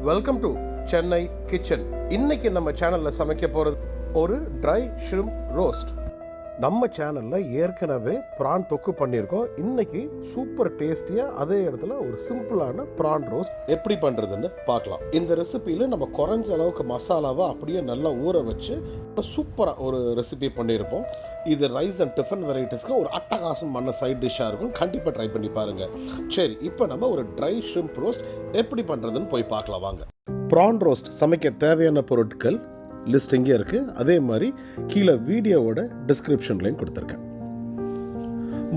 Welcome to Chennai kitchen. இன்னைக்கு நம்ம சேனல்ல சமைக்க போறது ஒரு ட்ரை ஷ்ரிம்ப் ரோஸ்ட். நம்ம சேனல்ல ஏற்கனவே பிரான் தொக்கு பண்ணியிருக்கோம். இன்னைக்கு சூப்பர் டேஸ்டியா அதே இடத்துல ஒரு சிம்பிளான பிரான் ரோஸ்ட் எப்படி பண்றதுன்னு பார்க்கலாம். இந்த ரெசிபியில நம்ம குறைஞ்ச அளவுக்கு மசாலாவை அப்படியே நல்லா ஊற வச்சு சூப்பரா ஒரு ரெசிபி பண்ணியிருப்போம். இது ரைஸ் அண்ட் டிஃபன் வெரைட்டிஸ்க்கு ஒரு அட்டகாசமான சைட் டிஷ்ஷாக இருக்கும். கண்டிப்பாக ட்ரை பண்ணி பாருங்கள். சரி, இப்போ நம்ம ஒரு ட்ரை ஷ்ரிம்ப் ரோஸ்ட் எப்படி பண்ணுறதுன்னு போய் பார்க்கலாம் வாங்க. ப்ரான் ரோஸ்ட் சமைக்க தேவையான பொருட்கள் லிஸ்ட் இங்கே இருக்குது. அதே மாதிரி கீழே வீடியோவோட டிஸ்கிரிப்ஷன்லையும் கொடுத்துருக்கேன்.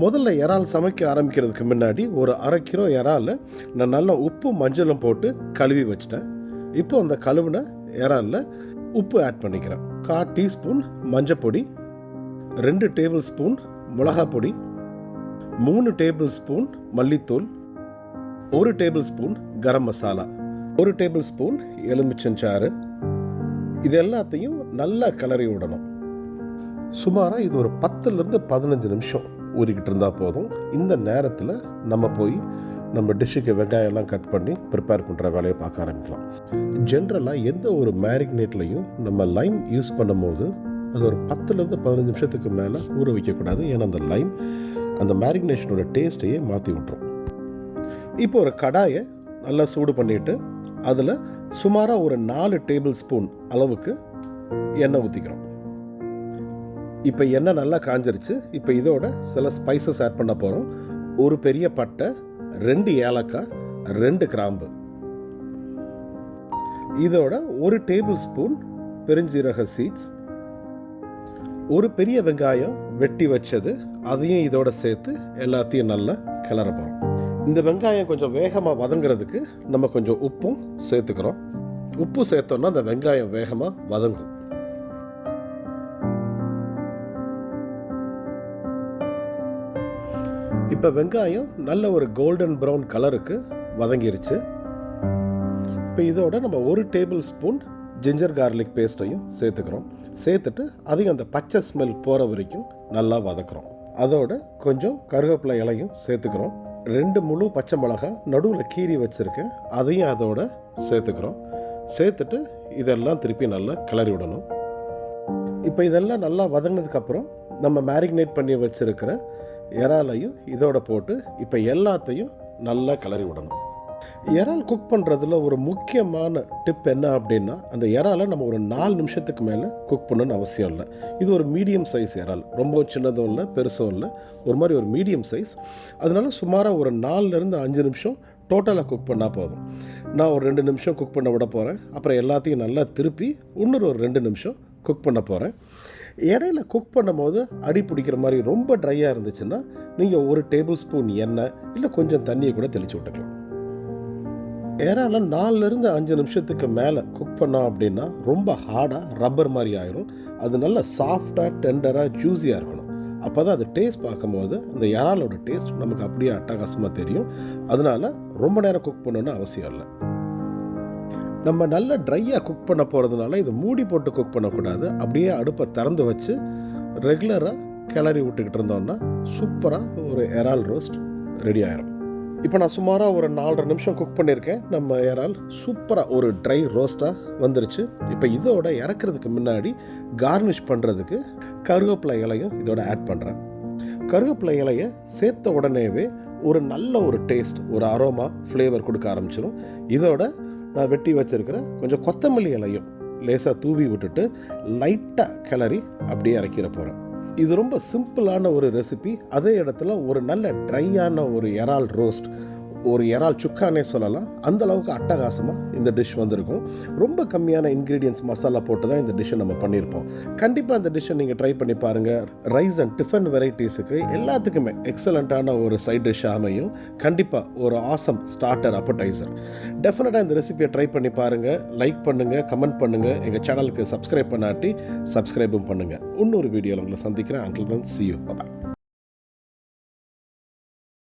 முதல்ல இறால் சமைக்க ஆரம்பிக்கிறதுக்கு முன்னாடி ஒரு 1/2 கிலோ இறால் நான் நல்லா உப்பு மஞ்சளும் போட்டு கழுவி வச்சிட்டேன். இப்போ அந்த கழுவின இறாலில் உப்பு ஆட் பண்ணிக்கிறேன். 1/4 டீஸ்பூன் மஞ்சப்பொடி, 2 டேபிள் ஸ்பூன் மிளகாய் பொடி, 3 டேபிள் ஸ்பூன் மல்லித்தூள், 1 table spoon garam masala, 1 table spoon எலுமிச்சஞ்சாறு. இது எல்லாத்தையும் நல்லா கிளறி விடணும். சுமாராக இது ஒரு 10லேருந்து 15 நிமிஷம் ஊறிக்கிட்டு இருந்தால் போதும். இந்த நேரத்தில் நம்ம போய் நம்ம டிஷ்ஷுக்கு வெங்காயம்லாம் கட் பண்ணி ப்ரிப்பேர் பண்ணுற வேலையை பார்க்க ஆரம்பிக்கலாம். ஜென்ரலாக எந்த ஒரு மேரினேட்லையும் நம்ம லைம் யூஸ் பண்ணும்போது அது ஒரு 10லேருந்து 15 நிமிஷத்துக்கு மேலே ஊற வைக்கக்கூடாது. ஏன்னா அந்த லைம் அந்த மேரினேஷனோட டேஸ்ட்டையே மாற்றி விட்டுரும். இப்போ ஒரு கடாயை நல்லா சூடு பண்ணிவிட்டு அதில் சுமாராக ஒரு 4 டேபிள் ஸ்பூன் அளவுக்கு எண்ணெய் ஊற்றிக்கிறோம். இப்போ எண்ணெய் நல்லா காஞ்சிருச்சு. இப்போ இதோட சில ஸ்பைசஸ் ஆட் பண்ண போகிறோம். ஒரு பெரிய பட்டை, 2 ஏலக்காய், 2 கிராம்பு, இதோட 1 டேபிள் ஸ்பூன் பெருஞ்சீரக சீட்ஸ், ஒரு பெரிய வெங்காயம் வெட்டி வச்சது, அதையும் இதோட சேர்த்து எல்லாத்தையும் நல்லா கிளற போகிறோம். இந்த வெங்காயம் கொஞ்சம் வேகமாக வதங்கிறதுக்கு நம்ம கொஞ்சம் உப்பும் சேர்த்துக்கிறோம். உப்பு சேர்த்தோம்னா அந்த வெங்காயம் வேகமாக வதங்கும். இப்போ வெங்காயம் நல்ல ஒரு கோல்டன் ப்ரௌன் கலருக்கு வதங்கிருச்சு. இப்போ இதோட நம்ம 1 டேபிள் ஸ்பூன் ஜிஞ்சர் கார்லிக் பேஸ்ட்டையும் சேர்த்துக்கிறோம். சேர்த்துட்டு அதையும் அந்த பச்சை ஸ்மெல் போகிற வரைக்கும் நல்லா வதக்குறோம். அதோட கொஞ்சம் கருவேப்பிலை இலையும் சேர்த்துக்கிறோம். 2 முழு பச்சை மிளகாய் நடுவில் கீறி வச்சுருக்கேன், அதையும் அதோட சேர்த்துக்கிறோம். சேர்த்துட்டு இதெல்லாம் திருப்பி நல்லா கிளறி விடணும். இப்போ இதெல்லாம் நல்லா வதங்கினதுக்கப்புறம் நம்ம மேரினேட் பண்ணி வச்சுருக்கிற இறாலையும் இதோட போட்டு இப்போ எல்லாத்தையும் நல்லா கிளறி விடணும். இறால் குக் பண்ணுறதுல ஒரு முக்கியமான டிப் என்ன அப்படின்னா, அந்த இறாலை நம்ம ஒரு 4 நிமிஷத்துக்கு மேலே குக் பண்ணணும்னு அவசியம் இல்லை. இது ஒரு மீடியம் சைஸ் இறால், ரொம்ப சின்னதும் இல்லை பெருசும் இல்லை, ஒரு மாதிரி ஒரு மீடியம் சைஸ். அதனால சுமாராக ஒரு 4லேருந்து 5 நிமிஷம் டோட்டலாக குக் பண்ணால் போதும். நான் ஒரு 2 நிமிஷம் குக் பண்ண விட போகிறேன். அப்புறம் எல்லாத்தையும் நல்லா திருப்பி இன்னொரு ஒரு 2 நிமிஷம் குக் பண்ண போகிறேன். இடையில குக் பண்ணும் போது அடி பிடிக்கிற மாதிரி ரொம்ப ட்ரையாக இருந்துச்சுன்னா நீங்கள் 1 டேபிள் ஸ்பூன் எண்ணெய் இல்லை கொஞ்சம் தண்ணியை கூட தெளித்து விட்டுக்கலாம். இறால 4லேருந்து 5 நிமிஷத்துக்கு மேலே குக் பண்ணோம் அப்படின்னா ரொம்ப ஹார்டாக ரப்பர் மாதிரி ஆயிரும். அது நல்லா சாஃப்டாக டெண்டராக ஜூஸியாக இருக்கணும். அப்போ தான் அது டேஸ்ட் பார்க்கும்போது அந்த இறாலோட டேஸ்ட் நமக்கு அப்படியே அட்டகாசமாக தெரியும். அதனால ரொம்ப நேரம் குக் பண்ணணும்னு அவசியம் இல்லை. நம்ம நல்லா ட்ரையாக குக் பண்ண போகிறதுனால இது மூடி போட்டு குக் பண்ணக்கூடாது. அப்படியே அடுப்பை திறந்து வச்சு ரெகுலராக கிளறி விட்டுக்கிட்டு இருந்தோம்னா சூப்பராக ஒரு இறால் ரோஸ்ட் ரெடி ஆயிரும். இப்போ நான் சுமாராக ஒரு 4.5 நிமிஷம் குக் பண்ணியிருக்கேன். நம்ம இறால் சூப்பராக ஒரு ட்ரை ரோஸ்ட்டாக வந்துருச்சு. இப்போ இதோட இறக்குறதுக்கு முன்னாடி கார்னிஷ் பண்ணுறதுக்கு கருவேப்பிலை இலையும் இதோட ஆட் பண்ணுறேன். கருவேப்பிலை இலையை சேர்த்த உடனேவே ஒரு நல்ல ஒரு டேஸ்ட், ஒரு அரோமா, ஃப்ளேவர் கொடுக்க ஆரம்பிச்சிடும். இதோட நான் வெட்டி வச்சுருக்கிற கொஞ்சம் கொத்தமல்லி இலையும் லேசாக தூவி விட்டுட்டு லைட்டாக கிளறி அப்படியே இறக்கிற போகிறேன். இது ரொம்ப சிம்பிளான ஒரு ரெசிபி. அதே இடத்துல ஒரு நல்ல ட்ரையான ஒரு இறால் ரோஸ்ட், ஒரு இறால் சுக்கானே சொல்லலாம். அந்த அளவுக்கு அட்டகாசமாக இந்த டிஷ் வந்திருக்கும். ரொம்ப கம்மியான இன்க்ரீடியன்ஸ் மசாலா போட்டு தான் இந்த டிஷ்ஷை நம்ம பண்ணியிருப்போம். கண்டிப்பாக இந்த டிஷ்ஷை நீங்கள் ட்ரை பண்ணி பாருங்கள். ரைஸ் அண்ட் டிஃபன் வெரைட்டிஸுக்கு எல்லாத்துக்குமே எக்ஸலண்ட்டான ஒரு சைட் டிஷ் அமையும். கண்டிப்பாக ஒரு ஆசம் ஸ்டார்டர் அப்படைசர். டெஃபினட்டாக இந்த ரெசிபியை ட்ரை பண்ணி பாருங்கள். லைக் பண்ணுங்கள், கமெண்ட் பண்ணுங்கள். எங்கள் சேனலுக்கு சப்ஸ்கிரைப் பண்ணாட்டி சப்ஸ்கிரைபும் பண்ணுங்கள். இன்னொரு வீடியோவில் உங்களை சந்திக்கிறேன். until then, see you. Bye-bye.